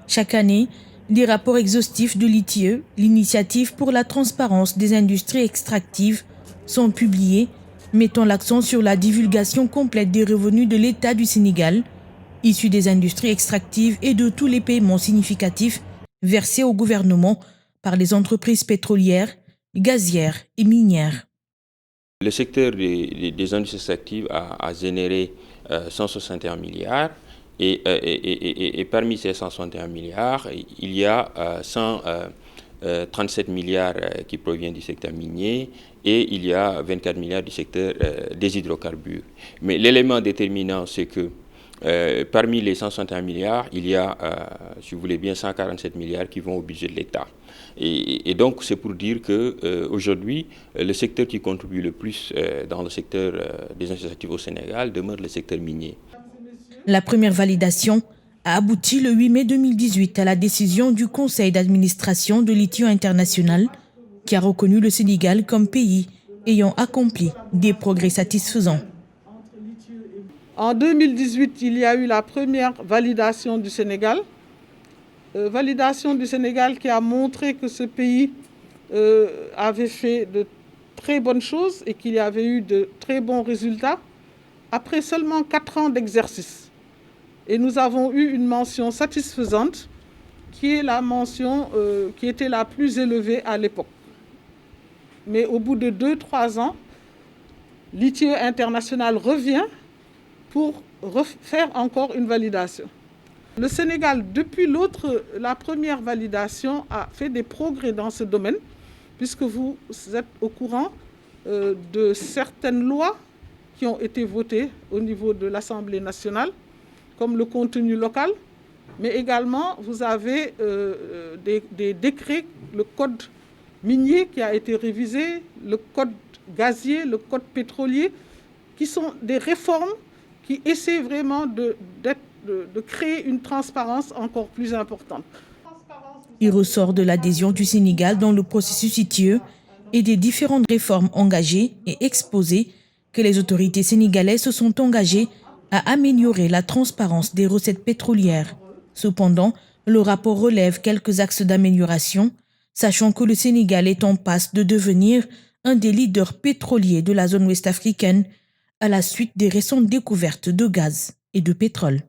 Chaque année, des rapports exhaustifs de l'ITIE, l'initiative pour la transparence des industries extractives, sont publiés, mettant l'accent sur la divulgation complète des revenus de l'État du Sénégal, issus des industries extractives et de tous les paiements significatifs versés au gouvernement par les entreprises pétrolières, gazières et minières. Le secteur des industries extractives a généré 161 milliards et parmi ces 161 milliards, il y a 137 milliards qui proviennent du secteur minier et il y a 24 milliards du secteur des hydrocarbures. Mais l'élément déterminant, c'est que parmi les 161 milliards, il y a, si vous voulez bien, 147 milliards qui vont au budget de l'État. Et donc, c'est pour dire qu'aujourd'hui, le secteur qui contribue le plus dans le secteur des industries extractives au Sénégal demeure le secteur minier. La première validation a abouti le 8 mai 2018 à la décision du Conseil d'administration de l'ITIE International qui a reconnu le Sénégal comme pays ayant accompli des progrès satisfaisants. En 2018, il y a eu la première validation du Sénégal. Validation du Sénégal qui a montré que ce pays avait fait de très bonnes choses et qu'il y avait eu de très bons résultats après seulement 4 ans d'exercice. Et nous avons eu une mention satisfaisante qui est la mention qui était la plus élevée à l'époque. Mais au bout de 2-3 ans, l'ITIE International revient pour refaire encore une validation. Le Sénégal, depuis la première validation, a fait des progrès dans ce domaine, puisque vous êtes au courant de certaines lois qui ont été votées au niveau de l'Assemblée nationale, comme le contenu local, mais également vous avez des décrets, le code minier qui a été révisé, le code gazier, le code pétrolier, qui sont des réformes qui essaient vraiment de créer une transparence encore plus importante. Il ressort de l'adhésion du Sénégal dans le processus ITIE et des différentes réformes engagées et exposées que les autorités sénégalaises se sont engagées à améliorer la transparence des recettes pétrolières. Cependant, le rapport relève quelques axes d'amélioration, sachant que le Sénégal est en passe de devenir un des leaders pétroliers de la zone ouest africaine à la suite des récentes découvertes de gaz et de pétrole.